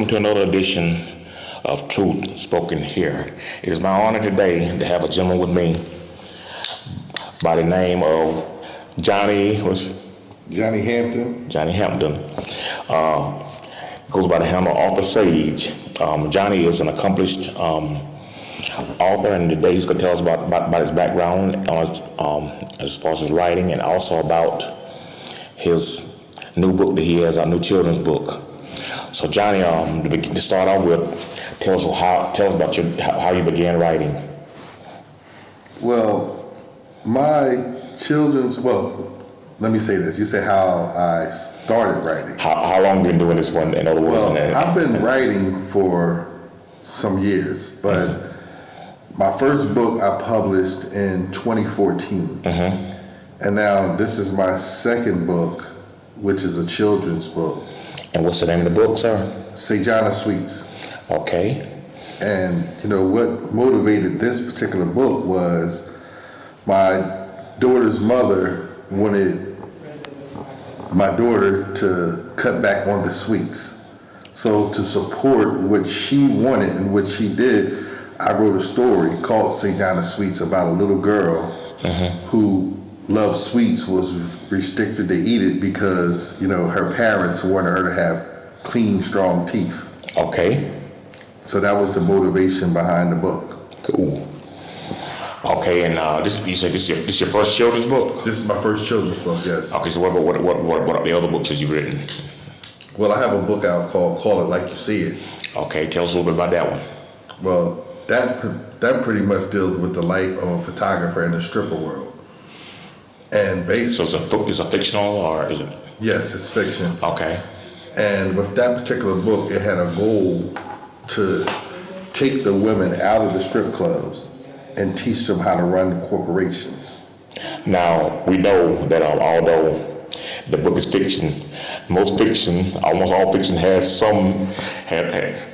welcome to another edition of Truth Spoken Here. It is my honor today to have a gentleman with me by the name of Johny Hampton. Johny Hampton. Goes by the handle Author Sage. Johny is an accomplished author, and today he's going to tell us about his background as far as his writing, and also about his new book that he has, a new children's book. So Johny, to start off with, tell us about how you began writing. Well, let me say this. You say how I started writing. How long have you been doing this for, in other words? Well, I've been writing for some years, but my first book I published in 2014. And now this is my second book, which is a children's book. And what's the name of the book, sir? Sajana Sweets. Okay. And what motivated this particular book was my daughter's mother wanted my daughter to cut back on the sweets. So to support what she wanted and what she did, I wrote a story called Sajana Sweets about a little girl who loved sweets, was restricted to eat it because, her parents wanted her to have clean, strong teeth. Okay. So that was the motivation behind the book. Cool. Okay, and you said this your first children's book? This is my first children's book, yes. Okay, so what are the other books that you've written? Well, I have a book out called Call It Like You See It. Okay, tell us a little bit about that one. Well, that pretty much deals with the life of a photographer in the stripper world. And basically, So it's a fictional, or is it? Yes, it's fiction. Okay. And with that particular book, it had a goal to take the women out of the strip clubs and teach them how to run corporations. Now, we know that although the book is fiction, almost all fiction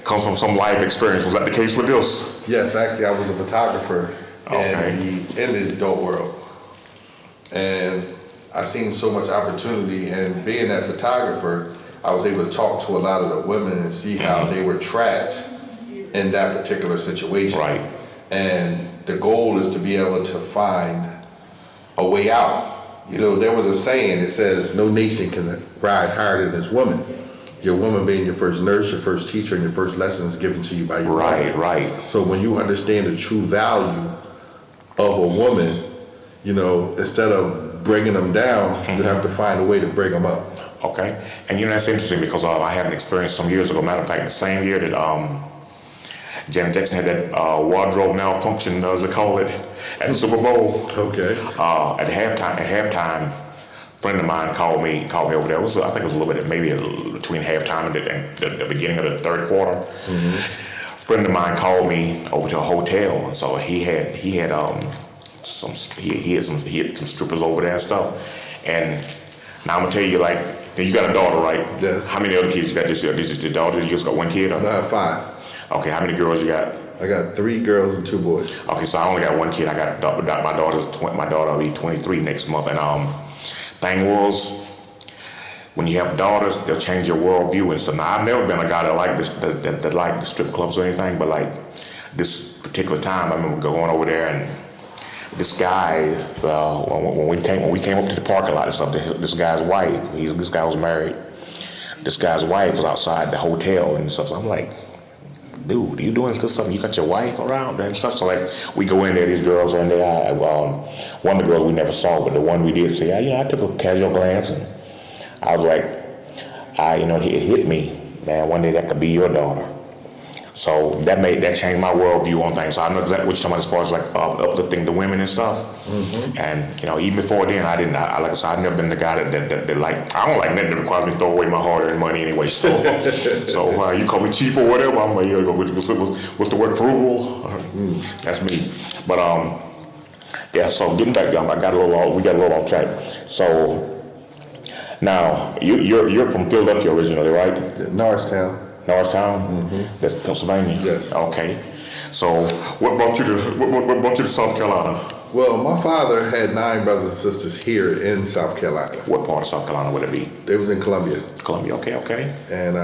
comes from some life experience. Was that the case with this? Yes, actually, I was a photographer in the adult world. And I seen so much opportunity, and being that photographer, I was able to talk to a lot of the women and see how they were trapped in that particular situation. Right. And the goal is to be able to find a way out. There was a saying that says, no nation can rise higher than its woman. Your woman being your first nurse, your first teacher, and your first lessons given to you by your mother. Right. So when you understand the true value of a woman, instead of bringing them down, you have to find a way to bring them up. Okay. And that's interesting because I had an experience some years ago. Matter of fact, the same year that Janet Jackson had that wardrobe malfunction, as they call it, at the Super Bowl. Okay. At halftime, a friend of mine called me over there. I think it was a little bit, maybe between halftime and the beginning of the third quarter. A friend of mine called me over to a hotel, and so he had some strippers over there and stuff. And now I'm gonna tell you, you got a daughter, right? Yes. How many other kids you got? Just your daughter? You just got one kid? Or? No, I have 5. Okay, how many girls you got? I got 3 girls and 2 boys. Okay, so I only got one kid. I got my daughter will be 23 next month. And thing was, when you have daughters, they'll change your worldview and stuff. Now I've never been a guy that liked that liked the strip clubs or anything, but this particular time, I remember going over there, and this guy, when we came up to the parking lot and stuff, this guy's wife, this guy was married. This guy's wife was outside the hotel and stuff. So I'm like, dude, you doing this stuff? You got your wife around and stuff? So we go in there, these girls are in there. One of the girls we never saw, but the one we did see, I took a casual glance, and I was like, it hit me, man, one day that could be your daughter. So that changed my worldview on things. So I know exactly what you're talking about as far as uplifting the women and stuff. And even before then, like I said, I've never been the guy that I don't like nothing that requires me to throw away my hard-earned money anyway. So you call me cheap or whatever, I'm like, what's the word, frugal? That's me. But so getting back, we got a little off track. So now you're from Philadelphia originally, right? Norristown. That's Pennsylvania. Yes. Okay. So what brought you to South Carolina? Well, my father had 9 brothers and sisters here in South Carolina. What part of South Carolina would it be? They was in Columbia. Columbia, okay. And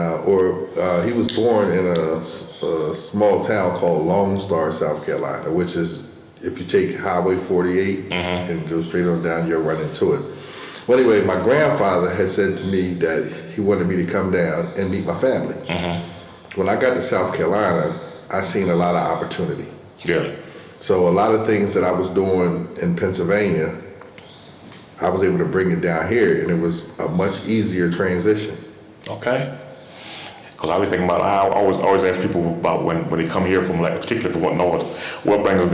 he was born in a small town called Lone Star, South Carolina, which is, if you take Highway 48 and go straight on down, you'll run into it. Well, anyway, my grandfather had said to me that he wanted me to come down and meet my family. When I got to South Carolina, I seen a lot of opportunity. Yeah. So a lot of things that I was doing in Pennsylvania, I was able to bring it down here, and it was a much easier transition. Okay. Because I was thinking about, I always ask people about when they come here from, like, particularly from what north, what brings them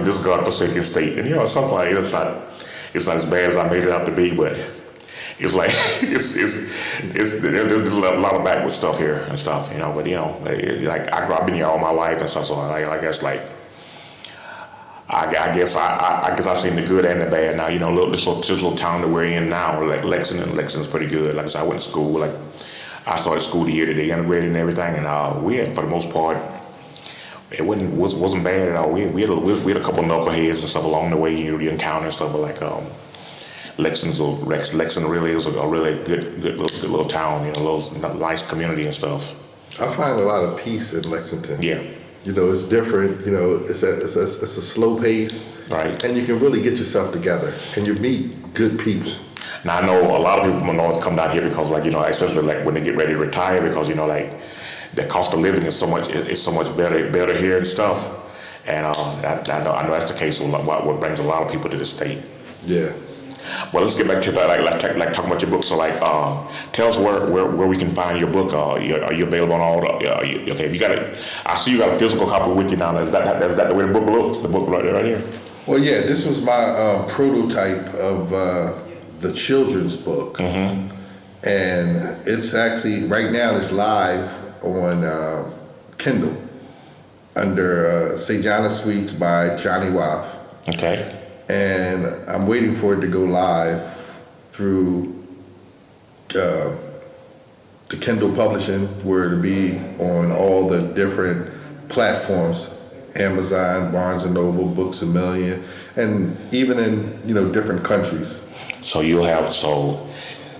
this godforsaken state. And something like it's not as bad as I made it out to be, but it's like there's a lot of backward stuff here and stuff, But like I've been here all my life and stuff, so I guess like. I guess I've seen the good and the bad now. This little town that we're in now, like Lexington's pretty good. Like I said, I went to school. Like I started school the year that they integrated and everything, and we had, for the most part, it wasn't bad at all. We had a couple knuckleheads and stuff along the way. You encounter and stuff, but like Lexington really is a really good little town. A little nice community and stuff. I find a lot of peace in Lexington. Yeah. It's different. It's a slow pace, right? And you can really get yourself together, and you meet good people. Now I know a lot of people from the north come down here because, like, especially like when they get ready to retire, because like the cost of living is so much better here and stuff. And I know that's the case with what brings a lot of people to the state. Yeah. Well, let's get back to that, like talking about your book. So, like, tell us where we can find your book. Are you available on all the? Okay, if you got it, I see you got a physical copy with you now. Is that the way the book looks? The book right here. Well, yeah, this was my prototype of the children's book, and it's actually right now it's live on Kindle under St. John's Suites by Johny Waff. Okay. And I'm waiting for it to go live through the Kindle publishing, where it'll be on all the different platforms, Amazon, Barnes & Noble, Books A Million, and even in different countries. So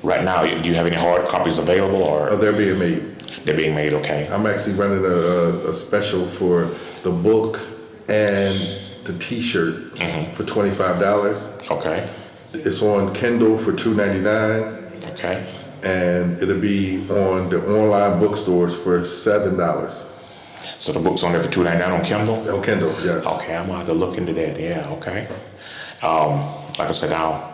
right now, do you have any hard copies available, or? Oh, they're being made. They're being made, okay. I'm actually running a special for the book and the T-shirt for $25. Okay. It's on Kindle for $2.99. Okay. And it'll be on the online bookstores for $7. So the book's on there for $2.99 on Kindle? On Kindle, yes. Okay, I'm gonna have to look into that. Yeah, okay. Like I said, now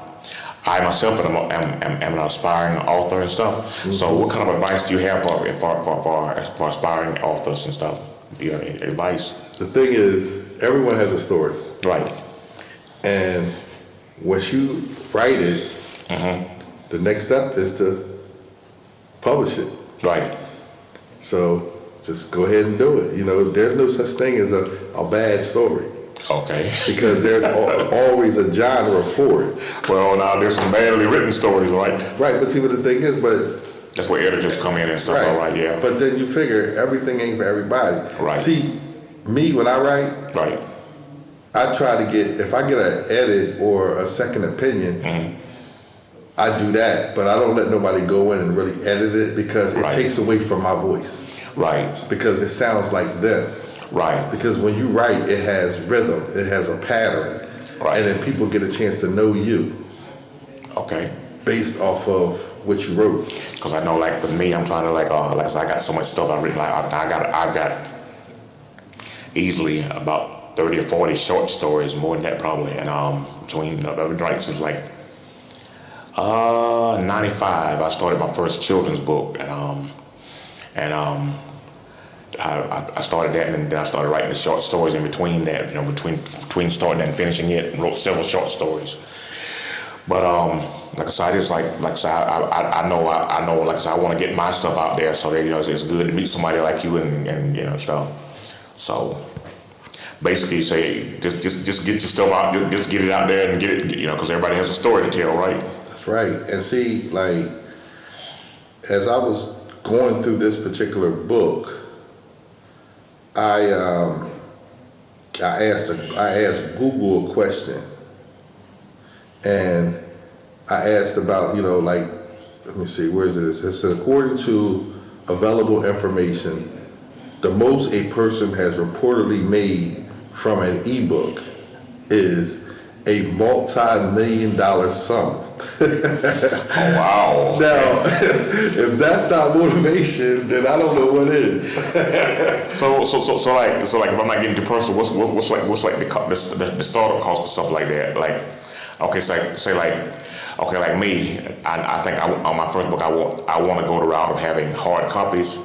I myself am an aspiring author and stuff. So what kind of advice do you have for aspiring authors and stuff? Do you have any advice? The thing is, everyone has a story. Right. And once you write it, the next step is to publish it. Right. So just go ahead and do it. There's no such thing as a bad story. Okay. Because there's always a genre for it. Well, now there's some badly written stories, right? Right, but see what the thing is, that's where editors come in and stuff, right. All right, yeah. But then you figure everything ain't for everybody. Right. See, me, when I write, right, I try to get, if I get an edit or a second opinion, I do that, but I don't let nobody go in and really edit it because it takes away from my voice. Right. Because it sounds like them. Right. Because when you write, it has rhythm, it has a pattern. Right. And then people get a chance to know you. Okay. Based off of what you wrote. Because I know, like, with me, I'm trying to, like I said, I got so much stuff I've written. Like, I've got easily about 30 or 40 short stories, more than that probably. And between, I've been writing since like 95. I started my first children's book, I started that, and then I started writing the short stories in between that. Between starting that and finishing it, and wrote several short stories. But like I said, I know, like I said, I want to get my stuff out there, so that it's good to meet somebody like you and stuff. So basically, say just get your stuff out, just get it out there and get it, because everybody has a story to tell, right? That's right. And see, like, as I was going through this particular book, I asked Google a question, and I asked about, like, let me see, where is this? It said, according to available information, the most a person has reportedly made from an ebook is a multi-million-dollar sum. Oh, wow. Now, if that's not motivation, then I don't know what is. So like if I'm not getting too personal, what's like the startup cost for stuff like that? Like, okay, say like, okay, like me, I think on my first book I want to go the route of having hard copies.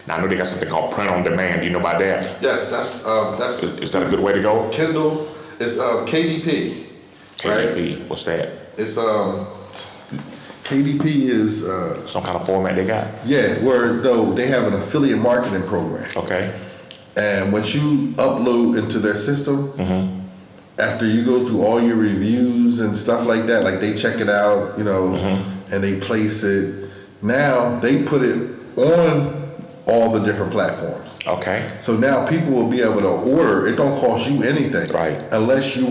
Now I know they got something called print on demand. Do you know about that? Yes, that's Is that a good way to go? Kindle. It's KDP. KDP. Right? What's that? It's KDP is Some kind of format they got? yeah, where though they have an affiliate marketing program. Okay. And once you upload into their system, after you go through all your reviews and stuff like that, like they check it out, and they place it. Now they put it on all the different platforms. Okay. So now people will be able to order. It don't cost you anything, Right? Unless you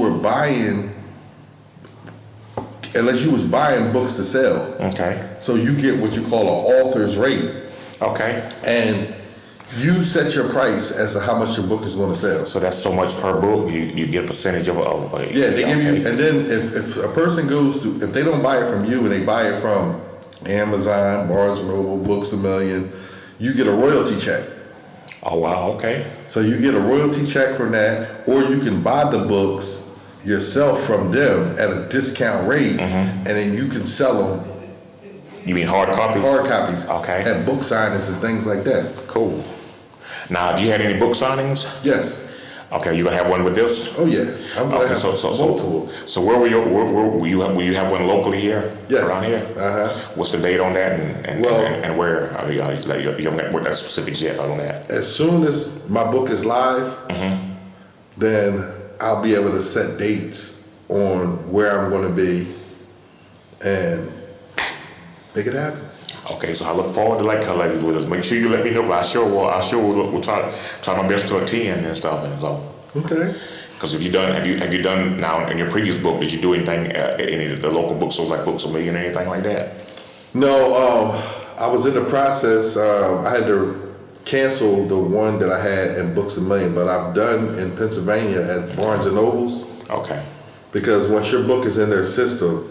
was buying books to sell. Okay. So you get what you call an author's rate, Okay. and you set your price as to how much your book is going to sell. So that's so much per book. You get a percentage of Yeah, they give you, okay. and then if a person goes to, if they don't buy it from you and they buy it from Amazon, Barnes and Noble, Books A Million, you get a royalty check. Oh wow. Okay. So you get a royalty check from that, or you can buy the books yourself from them at a discount rate, and then you can sell them. You mean hard copies? Hard copies. Okay. At book signings and things like that. Cool. Now, have you had any book signings? Yes. Okay, you gonna have one with this? Oh yeah. I'm gonna Okay, have multiple. so where will you have one locally here? Yes. Around here? What's the date on that and Well- and where? You haven't got that specifics yet on that. As soon as my book is live, then I'll be able to set dates on where I'm going to be and make it happen. Okay, so I look forward to collaborating with us. Make sure you let me know. But I sure will try my best to attend and stuff. And so, Okay. because have you done now in your previous book? Did you do anything any of the local bookstores like Books A Million or anything like that? No, I was in the process. I had to cancel the one that I had in Books A Million, but I've done in Pennsylvania at Barnes and Nobles, Okay. because once your book is in their system,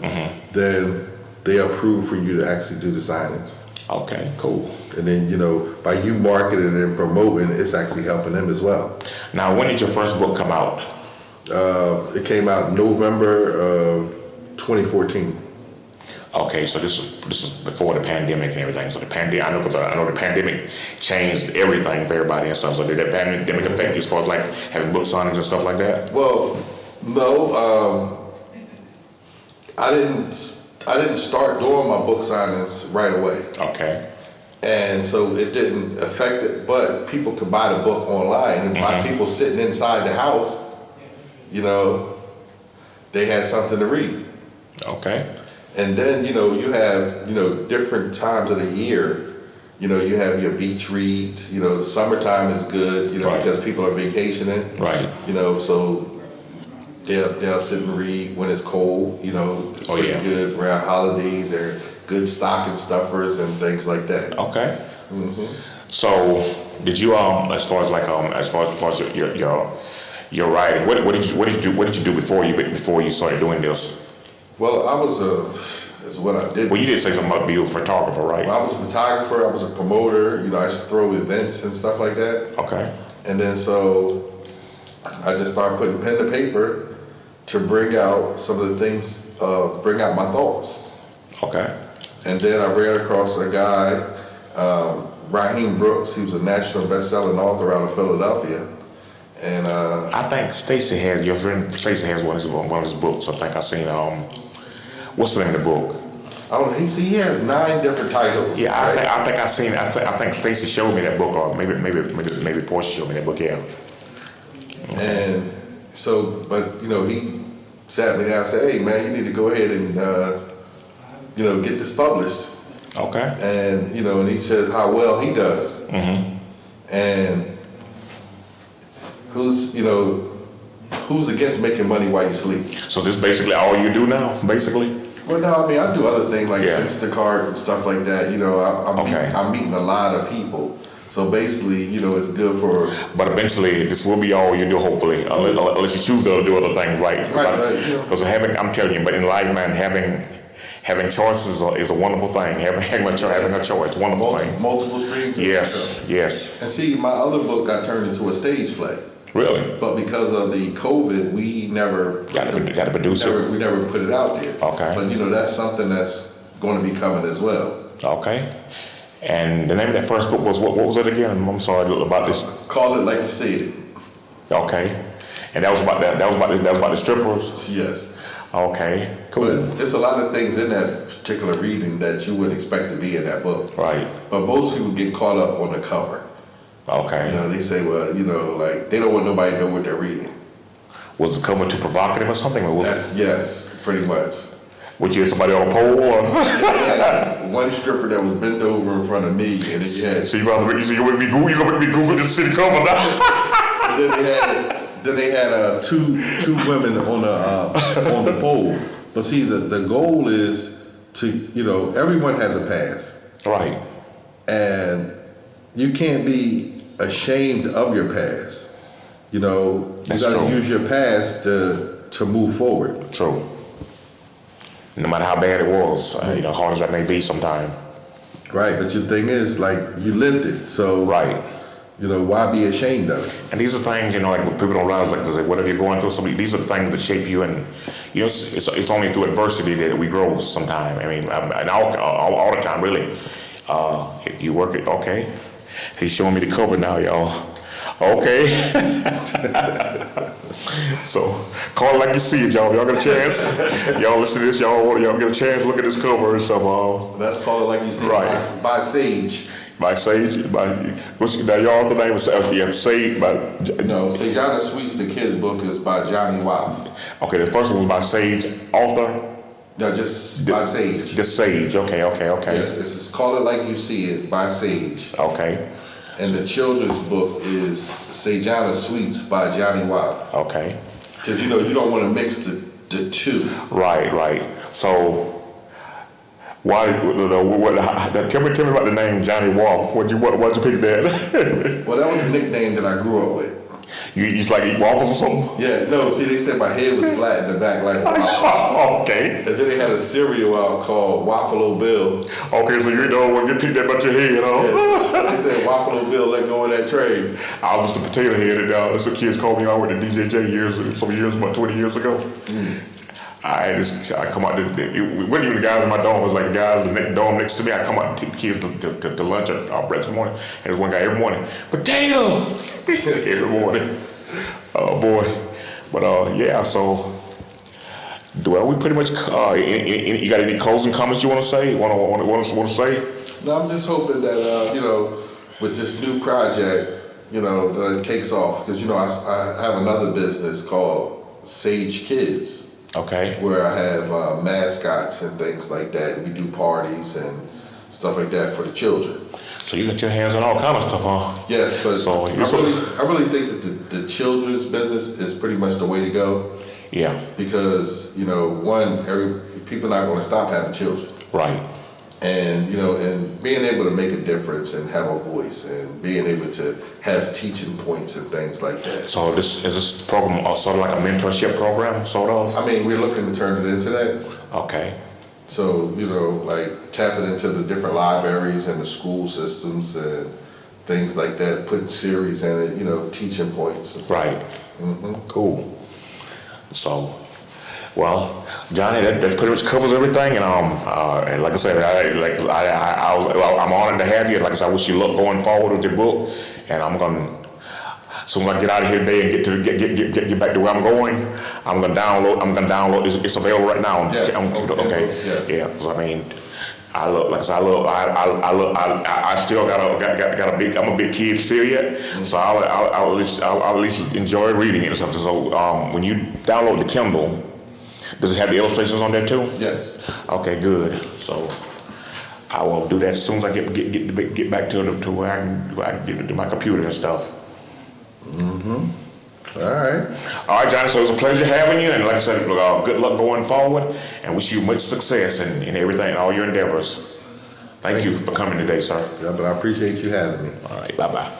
then they approve for you to actually do the signings. Okay. Cool. And then, by you marketing and promoting, it's actually helping them as well. Now, when did your first book come out? It came out November of 2014. Okay, so this is before the pandemic and everything. So the pandemic, I know the pandemic changed everything for everybody and stuff. So did that pandemic affect you as far as like having book signings and stuff like that? Well, no, I didn't start doing my book signings right away. Okay. And so it didn't affect it, but people could buy the book online, and by people sitting inside the house, they had something to read. Okay. And then, you have, different times of the year. You have your beach reads, the summertime is good, Right. because people are vacationing. Right. So they'll sit and read when it's cold, it's Oh, pretty yeah. good around holidays. They're good stocking stuffers and things like that. Okay. So did you as far as your writing, what did you do before you started doing this? Well, I was is what I did. Well, you did say something about being a photographer, right? Well, I was a photographer. I was a promoter. I used to throw events and stuff like that. Okay. And then so I just started putting pen to paper to bring out some of the things, bring out my thoughts. Okay. And then I ran across a guy, Raheem Brooks. He was a national best-selling author out of Philadelphia. And I think your friend Stacy has one of his books. I think I seen what's the name of the book? oh, he has 9 different titles. Yeah, right? I think Stacy showed me that book, or maybe Portia showed me that book. Yeah. And so, but he sat me down and said, "Hey, man, you need to go ahead and get this published." Okay. And and he says how well he does. And who who's against making money while you sleep? So this basically all you do now, basically? Well, no, I mean, I do other things like Yeah. Instacart and stuff like that. You know, I'm meeting a lot of people. So basically, you know, it's good for... But eventually, this will be all you do, hopefully, unless you choose to do other things, right? Because I'm telling you, but in life, man, having choices is a wonderful thing. Having a choice, wonderful thing. Multiple streams. Yes. And see, my other book got turned into a stage play. Really? But because of the COVID, we never got to produce it. We never put it out there. Okay. But you know, that's something that's going to be coming as well. Okay. And the name of that first book was what was it again? I'm sorry about this. Call It Like You See It. Okay. And that was about that. That was about the strippers. Yes. Okay. Cool. But there's a lot of things in that particular reading that you wouldn't expect to be in that book. Right. But most people get caught up on the cover. Okay. You know, they say, well, you know, like they don't want nobody to know what they're reading. Was the cover too provocative or something? Or Yes, pretty much. Would you have somebody on a pole? Or? Yeah, one stripper that was bent over in front of me, and then you had. So you're gonna make me Google the city cover now. And then they had two women on the pole. But see, the goal is to, you know, everyone has a past, Right. and you can't be ashamed of your past. You know, That's you got to true. use your past to move forward. True. No matter how bad it was, you know, hard as that may be sometime. Right, but your thing is, like, you lived it, so Right. you know, why be ashamed of it? And these are things, you know, like what people don't realize, like, whatever you're going through, these are the things that shape you, and you know, it's only through adversity that we grow sometime. I mean, and all the time, really. If you work it, okay. He's showing me the cover now, y'all. Okay. So, call it like you see it, y'all. Y'all get a chance. Y'all listen to this, y'all get a chance to look at this cover and stuff. Let's call it like you see Right. it, by Sage. By Sage, now y'all the name is Sage by No, Sejana Sweets, the kid's book, is by Johny Waff. Okay, the first one was by Sage, author. No, just by Sage. Just Sage. Okay. Yes, this is Call It Like You See It by Sage. Okay. And the children's book is Sejana Sweets by Johny Waff. Okay. Because you know, you don't want to mix the two. Right. So, why? Tell me about the name Johny Waff. Why'd you pick that? Well, that was a nickname that I grew up with. You just like eat waffles or something? Yeah, no, see, they said my head was flat in the back like a waffle. Okay. And then they had a cereal out called Waffle Bill. Okay, so you know when you pick that about your head, huh? Yeah, they said Waffle Bill, let go of that train. I was just a potato head, and that's what kids called me. I went to DJJ about 20 years ago. I come out, it wasn't even the guys in my dorm, it was like the guys in the dorm next to me. I come out and take the kids to lunch or breakfast in the morning, and there's one guy every morning, potato! Every morning. Oh boy. But yeah, so, we pretty much, you got any closing comments you want to say? Want to say? No, I'm just hoping that, you know, with this new project, you know, that it takes off. Because, you know, I have another business called Sage Kids. Okay. Where I have mascots and things like that. We do parties and stuff like that for the children. So you got your hands on all kind of stuff, huh? Yes, but so I really think that the children's business is pretty much the way to go. Yeah. Because, you know, people are not going to stop having children. Right. And, you know, and being able to make a difference and have a voice and being able to have teaching points and things like that. So is this program sort of like a mentorship program, sort of? I mean, we're looking to turn it into that. Okay. So, you know, like tapping into the different libraries and the school systems and things like that, putting series in it, you know, teaching points and stuff. Right. Mm-hmm. Cool. So, well, Johnny, that pretty much covers everything, and like I said, I'm honored to have you. Like I said, I wish you luck going forward with your book, and I'm gonna, as soon as I get out of here today and get back to where I'm going, I'm gonna download. It's available right now. Yes. Okay. Yes. Yeah. Because I mean, I still got a big. I'm a big kid still yet, mm-hmm. So I'll at least enjoy reading it and stuff. So when you download the Kindle. Does it have the illustrations on there too? Yes. Okay, good. So I will do that as soon as I get back to where I can get to my computer and stuff. Mm-hmm. All right. All right, Johnny, so it was a pleasure having you, and like I said, good luck going forward, and wish you much success in everything, all your endeavors. Thank you for coming today, sir. Yeah, but I appreciate you having me. All right, bye-bye.